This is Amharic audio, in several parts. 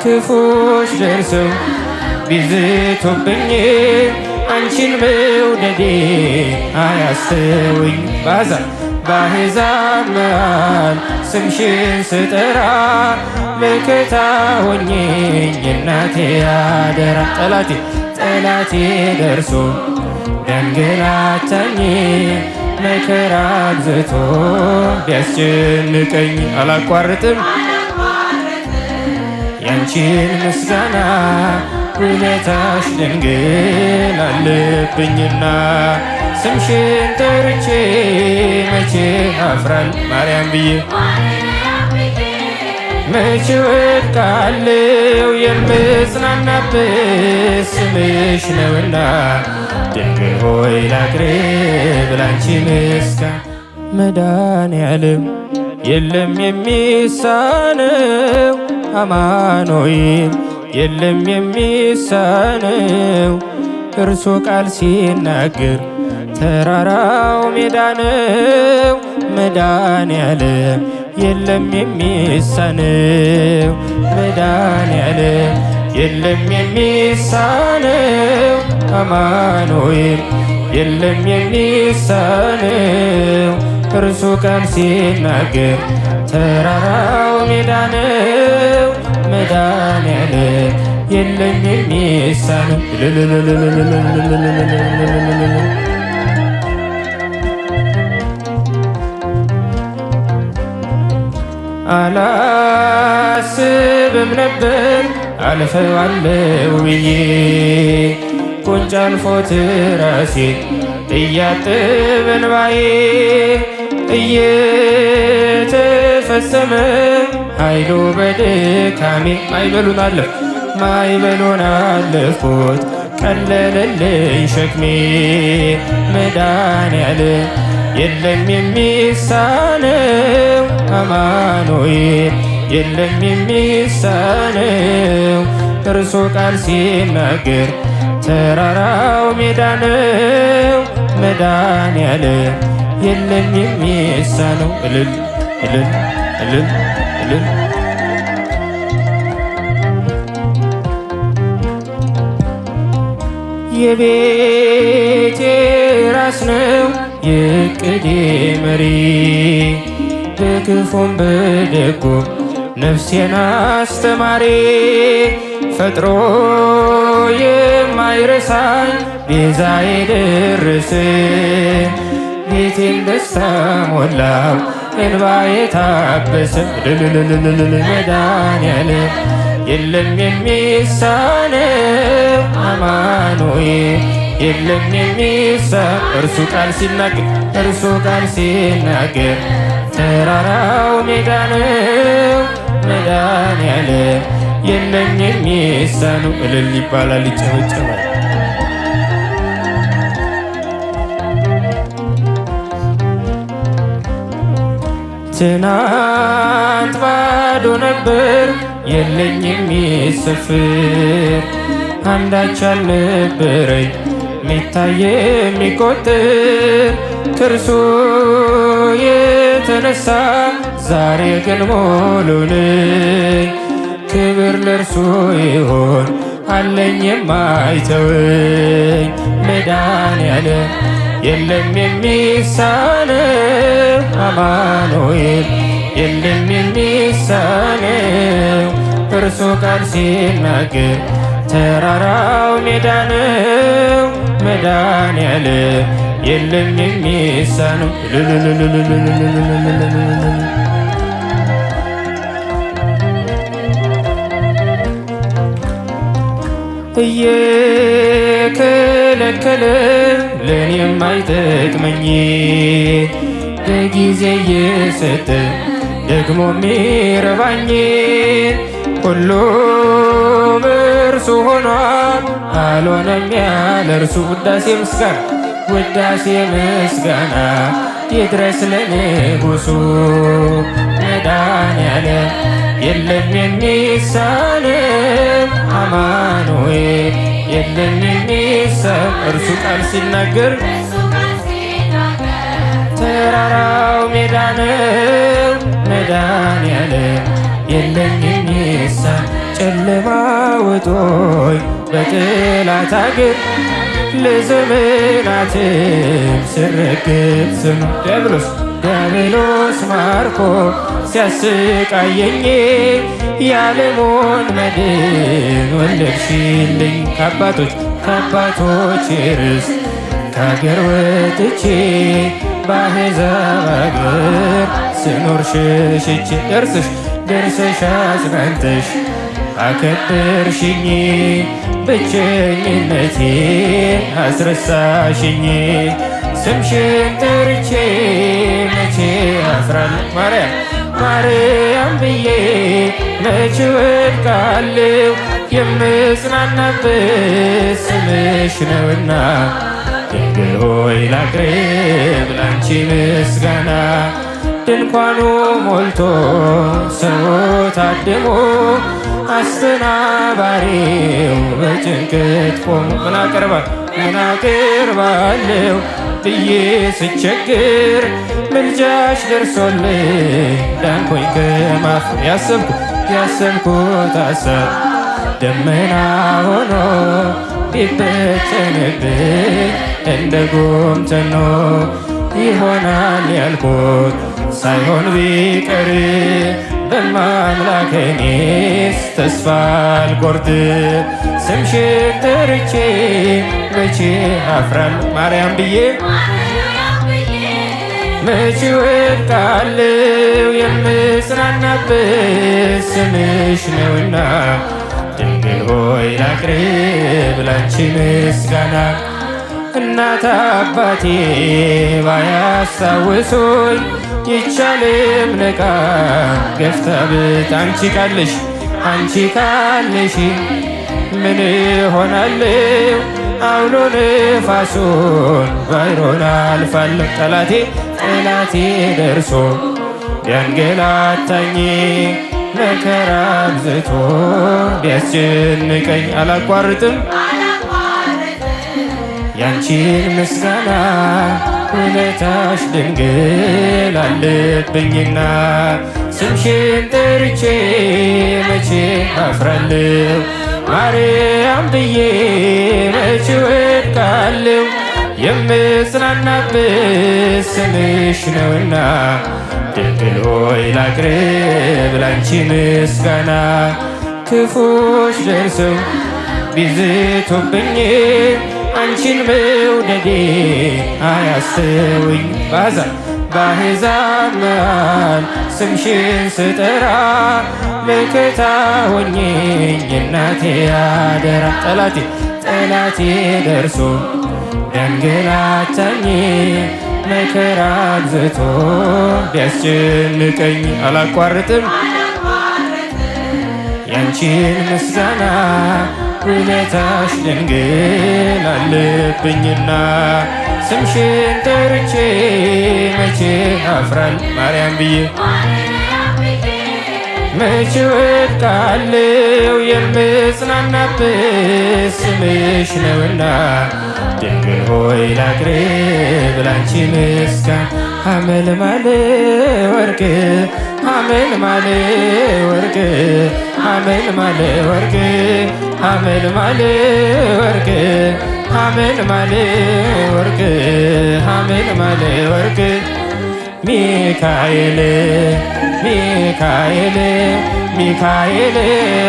ክፉዎች ደርሰው ቢዝቱብኝ አንቺን መውደዴ አያስተውኝ። በአሕዛብ መሃል ስምሽን ስጠራ መከታ ሆኜኝ እናቴ አደራ። ጠላቴ ደርሶ ቢያንገላታኝ መከራ አብዝቶ ቢያስጨንቀኝ አላቋርጥም ያንቺን ምስጋና ውለታሽ ድንግል አለብኝና። ስምሽን ጠርቼ መቼ አፍራል ማርያም ብዬ መቼ ወድቃለሁ የምጽናናበት ስምሽ ነውና ድንግል ሆይ ላቅርብ ላንቺ ምስጋና። መድኃኔዓለም የለም የሚሳነው አማኑኤል የለም የሚሳነው እርሱ ቃል ሲናገር ተራራው ሜዳ ነው። መድኃኔዓለም የለም የሚሳነው መድኃኔዓለም የለም የሚሳነው አማኑኤል የለም የሚሳነው እርሱ ቃል ሲናገር ተራራው ሜዳ ነው። መድኃኔዓለም የለም የሚሳነው አላስብም ነበር አልፈዋለሁ ብዬ ጉንጭ አልፎት ራሴ እያጠበ እንባዬ እየተፈጸመ ኃይሉ በድካሜ ማዕበሉን አለፍኩት ቀለለልኝ ሸክሜ። መድኃኔዓለም የለም የሚሳነው አማኑኤል የለም የሚሳነው እርሱ ቃል ሲናገር ተራራው ሜዳ ነው። መድኃኔዓለም የለም የሚሳነው እልል እልል እልል እልል የቤቴ ራስ ነው የዕቅዴ መሪ በክፉም በደጉም ነፍሴን አስተማሪ ፈጥሮ የማይረሳኝ ቤዛዬ ደረሰ ቤቴን ደስታ ሞላው እንባዬ ታበሰ። መድኃኔዓለም የለም የሚሳነው አማኑኤል የለም የሚሳነው እርሱ ቃል ሲናገር ተራራው ሜዳ ነው። መድኃኔዓለም የለም የሚሳነው እልል ይባላል ይጨበጨባል። ትናንት ባዶ ነበር የለኝ የሚሰፍር አንዳች አልነበረኝ ሚታይ የሚቆጥር ከእርሱ የተነሳ ዛሬ ግን ሙሉ ነኝ። ክብር ለእርሱ ይሆን አለኝ የማይተወኝ። መድኃኔዓለም የለም የሚሳነው አማኑኤል የለም የሚሳነው እርሱ ቃል ሲናገር ተራራው ሜዳ ነው። መድኃኔዓለም የለም የሚሳነው እየከለከለ ለኔ የማይጠቅመኝ በጊዜ እየሰጠ ደግሞ ሚረባኝ ሁሉም እርሱ ሆኗል አልሆነም ያለ እርሱ። ውዳሴ ምስጋና ይድረስ ለንጉሡ። መድኃኔዓለም የለም የሚሳነው አማኑኤል የለም የሚሳነው እርሱ ቃል ሲናገር ተራራው ሜዳ ነው። መድኃኔዓለም የለም የሚሳነው ጨለማ ውጦኝ በጠላት አገር ለዘመናትም ስረግጥ ስኖር ዲያብሎስ ማርኮ ሲያሰቃየኝ የዓለሙን መድን ወለድሽልኝ። ከአባቶች ርስት ከአገር ወጥቼ በአሕዛብ አገር ስኖር ሸሽቼ ደርሰሽ አጽናንተሽ አከበርሽኝ ብቸኝነቴን አስረሳሽኝ። ስምሽን ጠርቼ መቼ አፍራለሁ ማርያም ብዬ መቼ ወድቃለሁ የምጽናናበት ስምሽ ነውና ድንግል ሆይ ላቅርብ ላንቺ ምስጋና። ድንኳኑ ሞልቶ ሰው ታድሞ አስተናባሪው በጭንቀት ቆሞ ምን አቀርባለሁ ብዬ ስቸግር ምልጃሽ ደርሶልኝ ዳንኩኝ ከማፍር። ያሰብኩት ሐሳብ ደመና ሆኖ ቢበተንብኝ እንደ ጉም ተኖ ይሆናል ያልኩት ሳይሆን ቢቀር በማምላክ እኔስ ተስፋ አልቆርጥም። ስምሽን ጠርቼ መቼ አፍራለሁ ማርያም ብዬ መቼ ወድቃለሁ የምጽናናበት ስምሽ ነውና ድንግል ሆይ ላቅርብ ላንቺ ምስጋና። እናት አባቴ ባያስታውሱኝ ይቻልም ነቃ ገፍታ ብት አንቺ ካለሽ ምን ሆናለሁ አውሎ ነፋሱን ባይሮን አልፋለሁ። ጠላቴ ደርሶ ቢያንገላታኝ መከራ አብዝቶ ቢያስጨንቀኝ አላቋርጥም ያንቺን ምስጋና ውለታሽ ድንግል አለብኝና። ስምሽን ጠርቼ መቼ አፍራለሁ ማርያም ብዬ መቼ ወድቃለሁ የምጽናናበት ስምሽ ነውና ድንግል ሆይ ላቅርብ ላንቺ ምስጋና። ክፉዎች ደርሰው ቢዝቱብኝ አንቺን መውደዴ አያስተውኝ። በአሕዛብ መሃል ስምሽን ስጠራ መከታ ሆኜኝ እናቴ አደራ። ጠላቴ ደርሶ ቢያንገላታኝ መከራ አብዝቶ ቢያስጨንቀኝ አላቋርጥም ያንቺን ምስጋና ውለታሽ ድንግል አለብኝና። ስምሽን ጠርቼ መቼ አፍራለሁ ማርያም ብዬ መቼ ወድቃለሁ የምጽናናበት ስምሽ ነውና ድንግል ሆይ ላቅርብ ላንቺ ምስጋና። ሐመልማለ ወርቅ ሐመልማለ ወርቅ ሐመልማለ ወርቅ ሐመልማለ ወርቅ ሐመልማለ ወርቅ ሐመልማለ ወርቅ ሚካኤል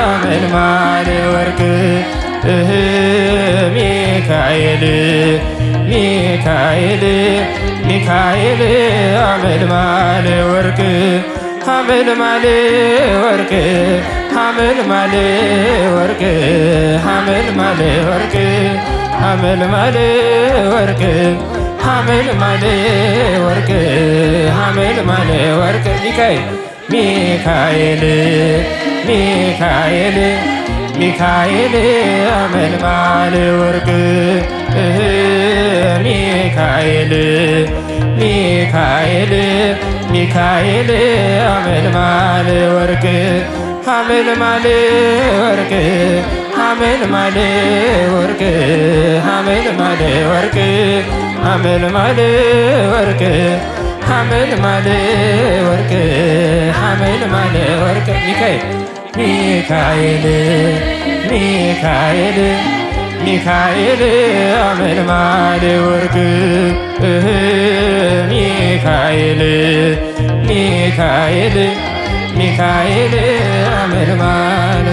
ሐመልማለ ወርቅ ሚካኤል ሐመልማለ ወርቅ ሐመልማለ ወርቅ ሐመልማለ ወርቅ ሐመልማለ ወርቅ ሐመልማለ ወርቅ ሐመልማለ ወርቅ ሐመልማለ ወርቅ ሚካኤል ሐመልማለ ወርቅ ሚካኤል ሐመልማለ ወርቅ ሐመልማለ ወርቅ ሐመልማለ ወርቅ ሐመልማለ ወርቅ ሐመልማለ ወርቅ ሐመልማለ ወርቅ ሐመልማለ ወርቅ ሚካኤል ሚካኤል ሚካኤል አመልማል ወርቅ ሚካኤል ሚካኤል ሚካኤል አመልማል